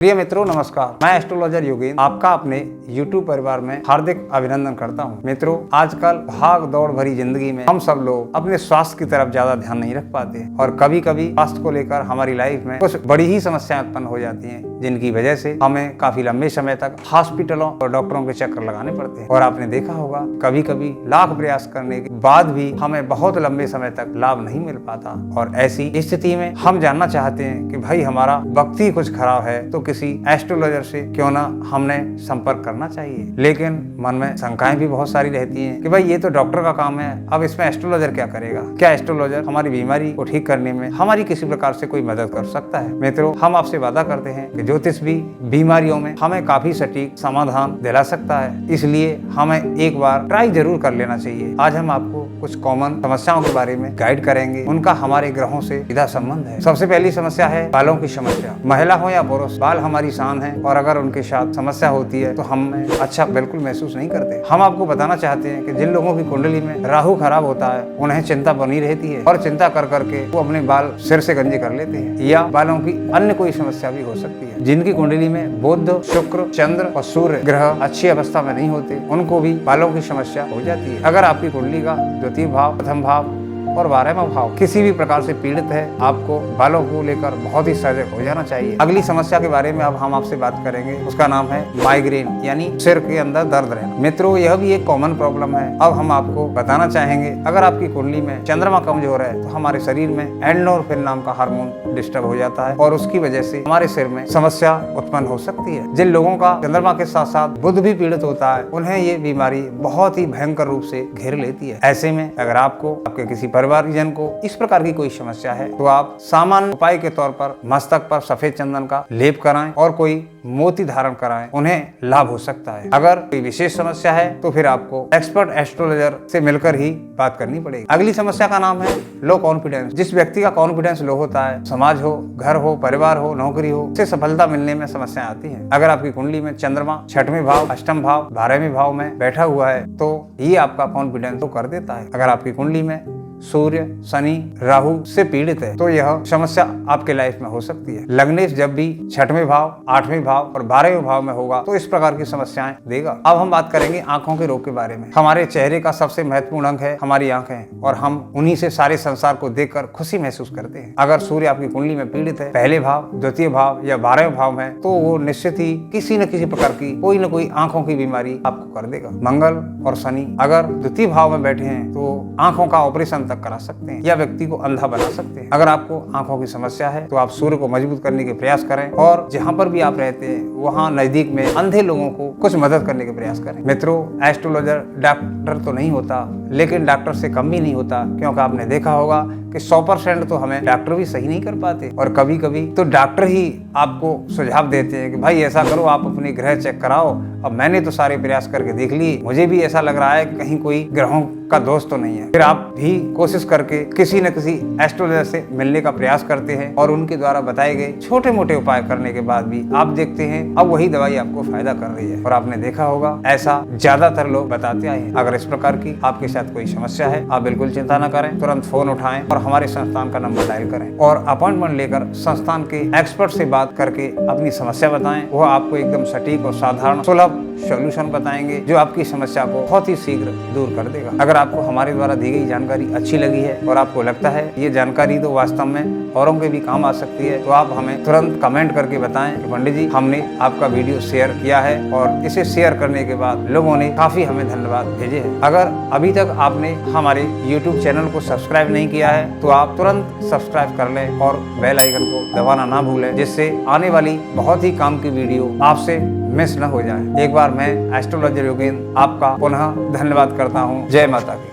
प्रिय मित्रों नमस्कार, मैं एस्ट्रोलॉजर योगेंद्र आपका अपने YouTube परिवार में हार्दिक अभिनंदन करता हूं। मित्रों, आजकल भाग दौड़ भरी जिंदगी में हम सब लोग अपने स्वास्थ्य की तरफ ज्यादा ध्यान नहीं रख पाते और कभी कभी स्वास्थ्य को लेकर हमारी लाइफ में कुछ बड़ी ही समस्याएं उत्पन्न हो जाती हैं, जिनकी वजह से हमें काफी लंबे समय तक हॉस्पिटलों और डॉक्टरों के चक्कर लगाने पड़ते हैं। और आपने देखा होगा कभी कभी लाख प्रयास करने के बाद भी हमें बहुत लंबे समय तक लाभ नहीं मिल पाता। और ऐसी स्थिति में हम जानना चाहते हैं कि भाई हमारा वक्त ही कुछ खराब है तो किसी एस्ट्रोलॉजर से क्यों ना हमने संपर्क करना चाहिए। लेकिन मन में शंकाएं भी बहुत सारी रहती हैं कि भाई ये तो डॉक्टर का काम है, अब इसमें एस्ट्रोलॉजर क्या करेगा। क्या एस्ट्रोलॉजर हमारी बीमारी को ठीक करने में हमारी किसी प्रकार से कोई मदद कर सकता है। मित्रों, हम आपसे वादा करते हैं कि ज्योतिष भी बीमारियों में हमें काफी सटीक समाधान दिला सकता है, इसलिए हमें एक बार ट्राई जरूर कर लेना चाहिए। आज हम आपको कुछ कॉमन समस्याओं के बारे में गाइड करेंगे, उनका हमारे ग्रहों से सीधा संबंध है। सबसे पहली समस्या है बालों की समस्या। महिला हो या पुरुष, बाल हमारी शान है और अगर उनके साथ समस्या होती है तो हम अच्छा बिल्कुल महसूस नहीं करते। हम आपको बताना चाहते हैं कि जिन लोगों की कुंडली में राहु खराब होता है उन्हें चिंता बनी रहती है और चिंता कर करके वो अपने बाल सिर से गंजे कर लेते हैं, या बालों की अन्य कोई समस्या भी हो सकती है। जिनकी कुंडली में बुध, शुक्र, चंद्र और सूर्य ग्रह अच्छी अवस्था में नहीं होते उनको भी बालों की समस्या हो जाती है। अगर आपकी कुंडली का द्वितीय भाव, प्रथम भाव और 12वां भाव किसी भी प्रकार से पीड़ित है, आपको बालों को लेकर बहुत ही सजग हो जाना चाहिए। अगली समस्या के बारे में अब हम आपसे बात करेंगे, उसका नाम है माइग्रेन, यानी सिर के अंदर दर्द रहना। मित्रों, यह भी एक कॉमन प्रॉब्लम है। अब हम आपको बताना चाहेंगे, अगर आपकी कुंडली में चंद्रमा कमजोर है तो हमारे शरीर में एंडोर्फिन नाम का हार्मोन डिस्टर्ब हो जाता है और उसकी वजह से हमारे सिर में समस्या उत्पन्न हो सकती है। जिन लोगों का चंद्रमा के साथ साथ बुध भी पीड़ित होता है उन्हें ये बीमारी बहुत ही भयंकर रूप से घेर लेती है। ऐसे में अगर आपको आपके किसी परिवारजन को इस प्रकार की कोई समस्या है तो आप सामान्य उपाय के तौर पर मस्तक पर सफेद चंदन का लेप कराएं और कोई मोती धारण कराएं, उन्हें लाभ हो सकता है। अगर कोई विशेष समस्या है तो फिर आपको एक्सपर्ट एस्ट्रोलॉजर से मिलकर ही बात करनी पड़ेगी। अगली समस्या का नाम है लो कॉन्फिडेंस। जिस व्यक्ति का कॉन्फिडेंस लो होता है, समाज हो, घर हो, परिवार हो, नौकरी हो, उससे सफलता मिलने में समस्याएं आती हैं। अगर आपकी कुंडली में चंद्रमा 6वें भाव, 8वें भाव, 12वें भाव में बैठा हुआ है तो ये आपका कॉन्फिडेंस तो कर देता है। अगर आपकी कुंडली में सूर्य, शनि, राहु से पीड़ित है तो यह समस्या आपके लाइफ में हो सकती है। लग्नेश जब भी 6वें भाव, 8वें भाव और 12वें भाव में होगा तो इस प्रकार की समस्याएं देगा। अब हम बात करेंगे आंखों के रोग के बारे में। हमारे चेहरे का सबसे महत्वपूर्ण अंग है हमारी आंखें और हम उन्हीं से सारे संसार को देखकर खुशी महसूस करते हैं। अगर सूर्य आपकी कुंडली में पीड़ित है, पहले भाव, द्वितीय भाव या 12वें भाव में, तो वो निश्चित ही किसी न किसी प्रकार की कोई न कोई आंखों की बीमारी आपको कर देगा। मंगल और शनि अगर द्वितीय भाव में बैठे हैं तो आंखों का ऑपरेशन तक करा सकते हैं या व्यक्ति को अंधा बना सकते हैं। अगर आपको आंखों की समस्या है तो आप सूर्य को मजबूत करने के प्रयास करें और जहां पर भी आप रहते हैं वहां नजदीक में अंधे लोगों को कुछ मदद करने के प्रयास करें। मित्रों, एस्ट्रोलॉजर डॉक्टर तो नहीं होता लेकिन डॉक्टर से कम भी नहीं होता, क्योंकि आपने देखा होगा कि 100% तो हमें डॉक्टर भी सही नहीं कर पाते और कभी कभी तो डॉक्टर ही आपको सुझाव देते हैं कि भाई ऐसा करो, आप अपने ग्रह चेक कराओ। अब मैंने तो सारे प्रयास करके देख लिए, मुझे भी ऐसा लग रहा है कि कहीं कोई ग्रहों का दोष तो नहीं है। फिर आप भी कोशिश करके किसी न किसी एस्ट्रोलॉजर से मिलने का प्रयास करते हैं और उनके द्वारा बताए गए छोटे मोटे उपाय करने के बाद भी आप देखते हैं अब वही दवाई आपको फायदा कर रही है। और आपने देखा होगा ऐसा ज्यादातर लोग बताते आए हैं। अगर इस प्रकार की आपके साथ कोई समस्या है आप बिल्कुल चिंता न करें, तुरंत फोन उठाएं और हमारे संस्थान का नंबर डायल करें और अपॉइंटमेंट लेकर संस्थान के एक्सपर्ट से बात करके अपनी समस्या बताएं। वो आपको एकदम सटीक और साधारण सुलभ सॉल्यूशन बताएंगे जो आपकी समस्या को बहुत ही शीघ्र दूर कर देगा। अगर आपको हमारे द्वारा दी गई जानकारी अच्छी लगी है और आपको लगता है ये जानकारी तो वास्तव में औरों के भी काम आ सकती है तो आप हमें तुरंत कमेंट करके बताएं कि पंडित जी हमने आपका वीडियो शेयर किया है और इसे शेयर करने के बाद लोगों ने काफी हमें धन्यवाद भेजे हैं। अगर अभी तक आपने हमारे YouTube चैनल को सब्सक्राइब नहीं किया है तो आप तुरंत सब्सक्राइब कर लें और बेल आइकन को दबाना ना भूलें, जिससे आने वाली बहुत ही काम की वीडियो आपसे मिस न हो जाए। एक बार मैं एस्ट्रोलॉजर योगेंद्र आपका पुनः धन्यवाद करता हूँ। जय माता की।